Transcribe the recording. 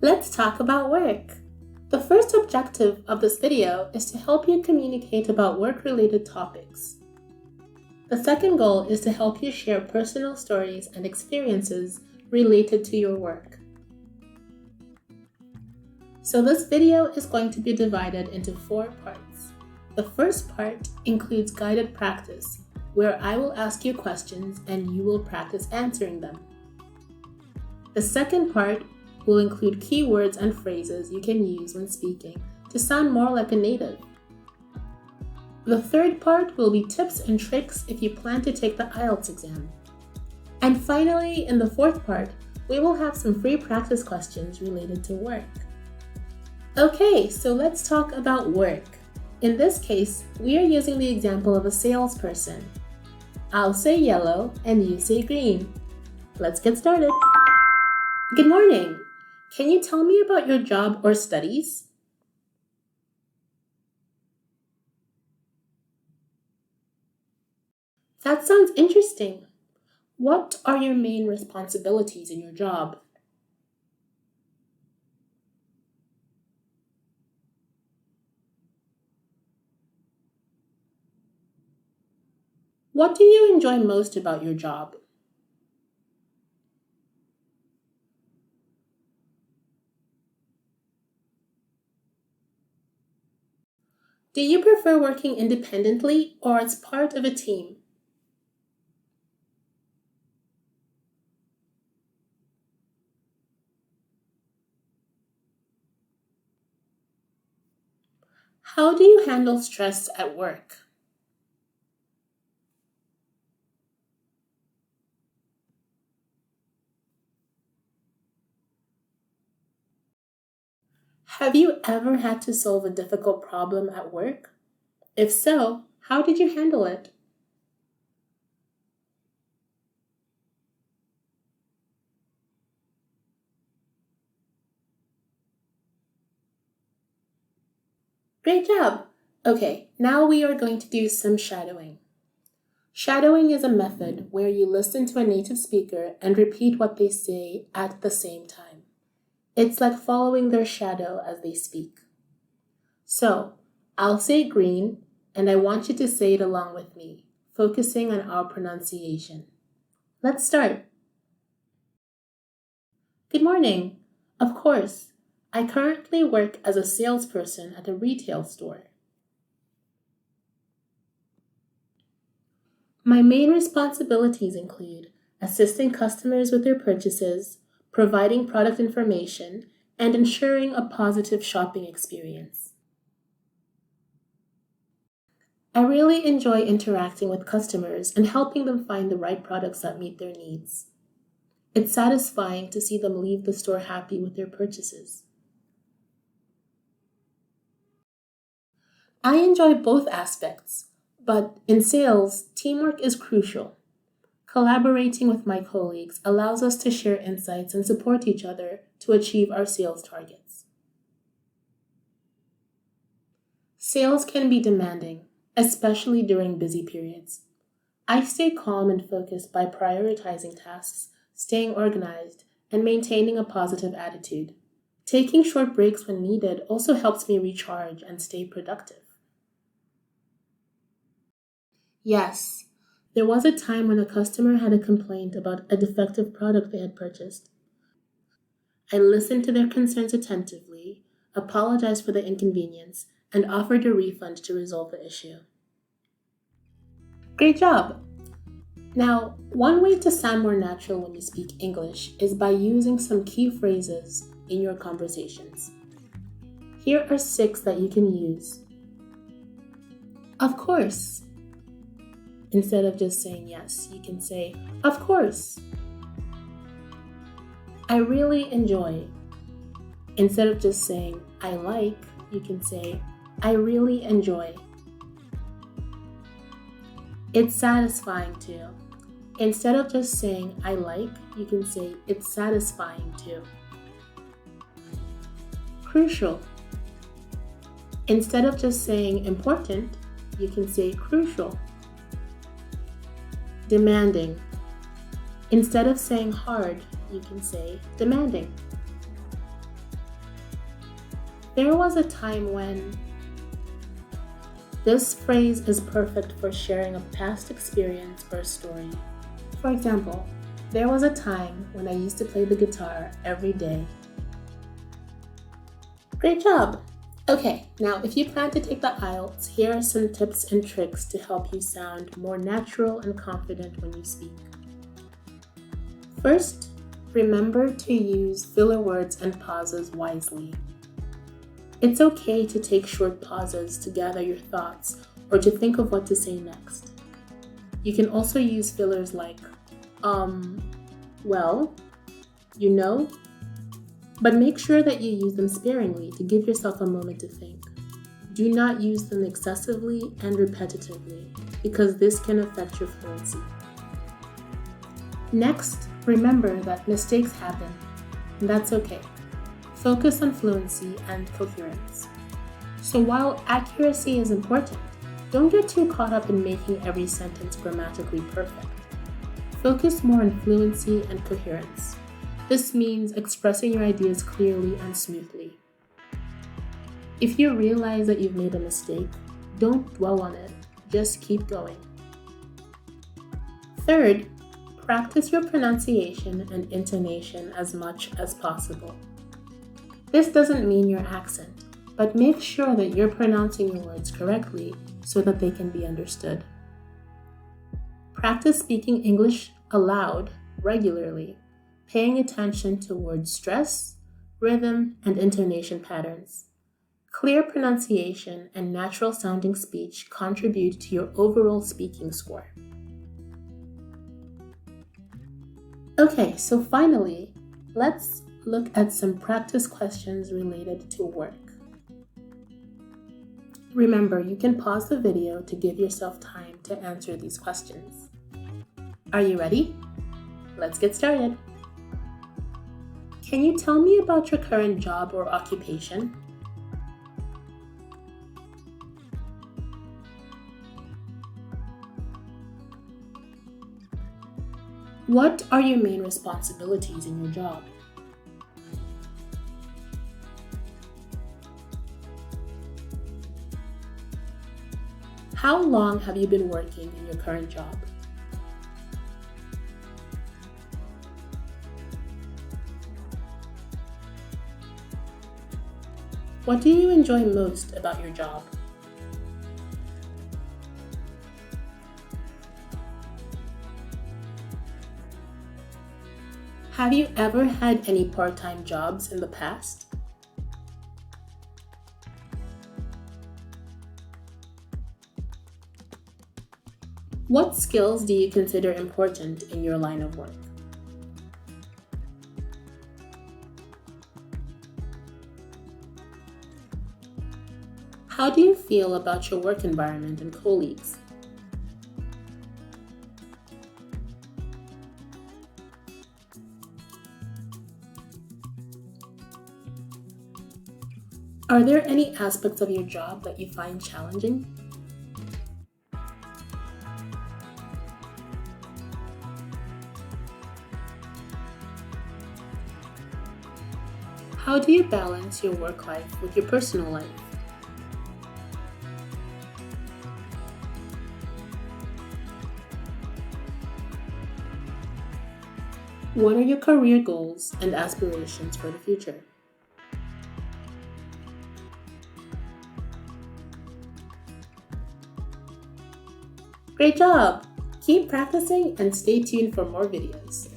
Let's talk about work. The first objective of this video is to help you communicate about work-related topics. The second goal is to help you share personal stories and experiences related to your work. So this video is going to be divided into 4 parts. The first part includes guided practice, where I will ask you questions and you will practice answering them. The second part will include keywords and phrases you can use when speaking to sound more like a native. The third part will be tips and tricks if you plan to take the IELTS exam. And finally, in the fourth part, we will have some free practice questions related to work. Okay, so let's talk about work. In this case, we are using the example of a salesperson. I'll say yellow and you say green. Let's get started. Good morning. Can you tell me about your job or studies? That sounds interesting. What are your main responsibilities in your job? What do you enjoy most about your job? Do you prefer working independently or as part of a team? How do you handle stress at work? Have you ever had to solve a difficult problem at work? If so, how did you handle it? Great job! Okay, now we are going to do some shadowing. Shadowing is a method where you listen to a native speaker and repeat what they say at the same time. It's like following their shadow as they speak. So, I'll say green, and I want you to say it along with me, focusing on our pronunciation. Let's start. Good morning. Of course, I currently work as a salesperson at a retail store. My main responsibilities include assisting customers with their purchases, providing product information, and ensuring a positive shopping experience. I really enjoy interacting with customers and helping them find the right products that meet their needs. It's satisfying to see them leave the store happy with their purchases. I enjoy both aspects, but in sales, teamwork is crucial. Collaborating with my colleagues allows us to share insights and support each other to achieve our sales targets. Sales can be demanding, especially during busy periods. I stay calm and focused by prioritizing tasks, staying organized, and maintaining a positive attitude. Taking short breaks when needed also helps me recharge and stay productive. Yes. There was a time when a customer had a complaint about a defective product they had purchased. I listened to their concerns attentively, apologized for the inconvenience, and offered a refund to resolve the issue. Great job! Now, one way to sound more natural when you speak English is by using some key phrases in your conversations. Here are 6 that you can use. Of course. Instead of just saying yes, you can say, of course. I really enjoy. Instead of just saying, I like, you can say, I really enjoy. It's satisfying too. Instead of just saying, I like, you can say, it's satisfying too. Crucial. Instead of just saying important, you can say crucial. Demanding. Instead of saying hard, you can say demanding. There was a time when. This phrase is perfect for sharing a past experience or story. For example, there was a time when I used to play the guitar every day. Great job! Okay, now if you plan to take the IELTS, here are some tips and tricks to help you sound more natural and confident when you speak. First, remember to use filler words and pauses wisely. It's okay to take short pauses to gather your thoughts or to think of what to say next. You can also use fillers like, well, you know, but make sure that you use them sparingly to give yourself a moment to think. Do not use them excessively and repetitively because this can affect your fluency. Next, remember that mistakes happen, and that's okay. Focus on fluency and coherence. So while accuracy is important, don't get too caught up in making every sentence grammatically perfect. Focus more on fluency and coherence. This means expressing your ideas clearly and smoothly. If you realize that you've made a mistake, don't dwell on it. Just keep going. Third, practice your pronunciation and intonation as much as possible. This doesn't mean your accent, but make sure that you're pronouncing your words correctly so that they can be understood. Practice speaking English aloud regularly, paying attention to word stress, rhythm, and intonation patterns. Clear pronunciation and natural sounding speech contribute to your overall speaking score. Okay, so finally, let's look at some practice questions related to work. Remember, you can pause the video to give yourself time to answer these questions. Are you ready? Let's get started. Can you tell me about your current job or occupation? What are your main responsibilities in your job? How long have you been working in your current job? What do you enjoy most about your job? Have you ever had any part-time jobs in the past? What skills do you consider important in your line of work? How do you feel about your work environment and colleagues? Are there any aspects of your job that you find challenging? How do you balance your work life with your personal life? What are your career goals and aspirations for the future? Great job! Keep practicing and stay tuned for more videos.